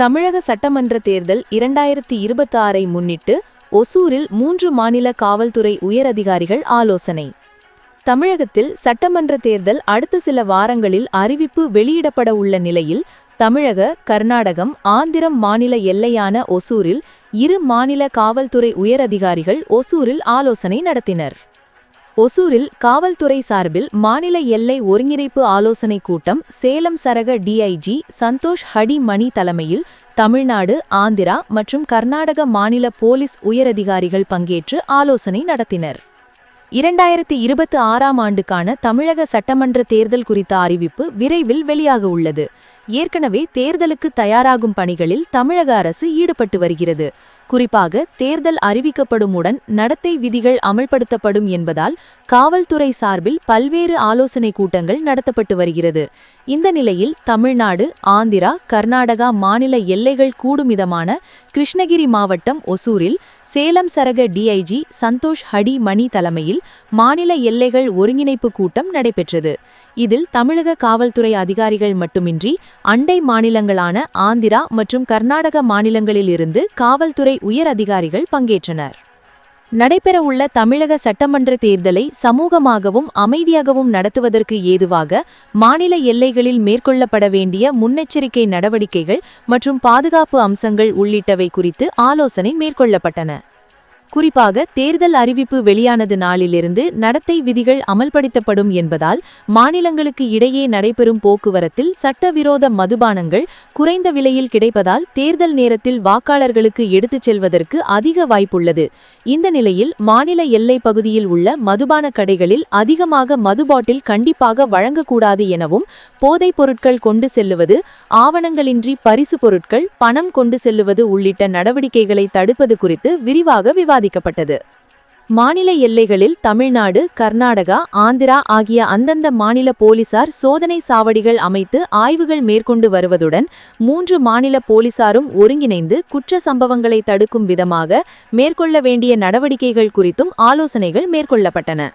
தமிழக சட்டமன்ற தேர்தல் 2026ஐ முன்னிட்டு ஒசூரில் 3 மாநில காவல்துறை உயரதிகாரிகள் ஆலோசனை. தமிழகத்தில் சட்டமன்ற தேர்தல் அடுத்த சில வாரங்களில் அறிவிப்பு வெளியிடப்பட உள்ள நிலையில் தமிழக, கர்நாடகம், ஆந்திரம் மாநில எல்லையான ஒசூரில் 2 மாநில காவல்துறை உயரதிகாரிகள் ஒசூரில் ஆலோசனை நடத்தினர். ஒசூரில் காவல்துறை சார்பில் மாநில எல்லை ஒருங்கிணைப்பு ஆலோசனை கூட்டம் சேலம் சரக டிஐஜி சந்தோஷ் ஹடி மணி தலைமையில் தமிழ்நாடு, ஆந்திரா மற்றும் கர்நாடக மாநில போலீஸ் உயரதிகாரிகள் பங்கேற்று ஆலோசனை நடத்தினர். 2026ஆம் ஆண்டுக்கான தமிழக சட்டமன்ற தேர்தல் குறித்த அறிவிப்பு விரைவில் வெளியாக உள்ளது. ஏற்கனவே தேர்தலுக்கு தயாராகும் பணிகளில் தமிழக அரசு ஈடுபட்டு வருகிறது. குறிப்பாக தேர்தல் அறிவிக்கப்படுமுடன் நடத்தை விதிகள் அமல்படுத்தப்படும் என்பதால் காவல்துறை சார்பில் பல்வேறு ஆலோசனை கூட்டங்கள் நடத்தப்பட்டு வருகிறது. இந்த நிலையில் தமிழ்நாடு, ஆந்திரா, கர்நாடகா மாநில எல்லைகள் கூடுமிதமான கிருஷ்ணகிரி மாவட்டம் ஒசூரில் சேலம் சரக டிஐஜி சந்தோஷ் ஹடி மணி தலைமையில் மாநில எல்லைகள் ஒருங்கிணைப்பு கூட்டம் நடைபெற்றது. இதில் தமிழக காவல்துறை அதிகாரிகள் மட்டுமின்றி அண்டை மாநிலங்களான ஆந்திரா மற்றும் கர்நாடக மாநிலங்களிலிருந்து காவல்துறை உயர் அதிகாரிகள் பங்கேற்றனர். நடைபெறவுள்ள தமிழக சட்டமன்ற தேர்தலை சமூகமாகவும் அமைதியாகவும் நடத்துவதற்கு ஏதுவாக மாநில எல்லைகளில் மேற்கொள்ளப்பட வேண்டிய முன்னெச்சரிக்கை நடவடிக்கைகள் மற்றும் பாதுகாப்பு அம்சங்கள் உள்ளிட்டவை குறித்து ஆலோசனை மேற்கொள்ளப்பட்டன. குறிப்பாக தேர்தல் அறிவிப்பு வெளியானது நாளிலிருந்து நடத்தை விதிகள் அமல்படுத்தப்படும் என்பதால் மாநிலங்களுக்கு இடையே நடைபெறும் போக்குவரத்தில் சட்டவிரோத மதுபானங்கள் குறைந்த விலையில் கிடைப்பதால் தேர்தல் நேரத்தில் வாக்காளர்களுக்கு எடுத்துச் செல்வதற்கு அதிக வாய்ப்புள்ளது. இந்த நிலையில் மாநில எல்லை பகுதியில் உள்ள மதுபான கடைகளில் அதிகமாக மது பாட்டில் கண்டிப்பாக வழங்கக்கூடாது எனவும், போதைப் பொருட்கள் கொண்டு செல்லுவது, ஆவணங்களின்றி பரிசு பொருட்கள், பணம் கொண்டு செல்லுவது உள்ளிட்ட நடவடிக்கைகளை தடுப்பது குறித்து விரிவாக விவாதிக்கப்பட்டது. மாநில எல்லைகளில் தமிழ்நாடு, கர்நாடகா, ஆந்திரா ஆகிய அந்தந்த மாநில போலீசார் சோதனை சாவடிகள் அமைத்து ஆய்வுகள் மேற்கொண்டு வருவதுடன் 3 மாநில போலீசாரும் ஒருங்கிணைந்து குற்ற சம்பவங்களை தடுக்கும் விதமாக மேற்கொள்ள வேண்டிய நடவடிக்கைகள் குறித்தும் ஆலோசனைகள் மேற்கொள்ளப்பட்டன.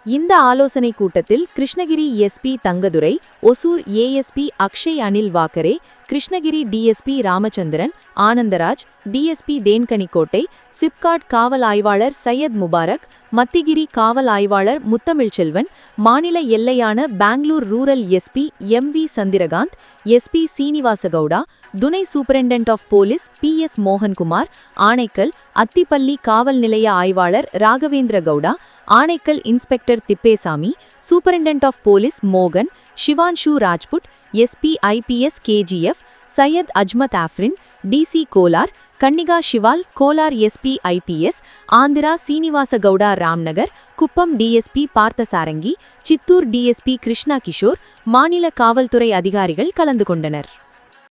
இந்த ஆலோசனை கூட்டத்தில் Krishnagiri SP Thangadurai, Hosur ASP Akshay Anil Wakare, Krishnagiri DSP Ramachandran, Anandaraj, DSP Thenkanikottai, SIPCOT காவல் ஆய்வாளர் சையத் முபாரக், மத்திகிரி காவல் ஆய்வாளர் முத்தமிழ்ச்செல்வன், மாநில எல்லையான Bengaluru rural SP M V. Chandrakanth, SP Srinivasagowda, துணை superintendent of police B S. Mohankumar, Anekal, Attibele காவல் நிலைய ஆய்வாளர் Raghavendra Gowda, Anekal inspector Thippeswamy, superintendent of police மோகன், Shivanshu Rajput, SP IPS KGF, Syed Ajmat Afrin, DC Kolar, Kannika Shival, Kolar SP IPS, Andhra Srinivasa Gowda Ramnagar, Kuppam DSP Parthasarangi, Chittoor DSP Krishna Kishore, மாநில காவல்துறை அதிகாரிகள் கலந்து கொண்டனர்.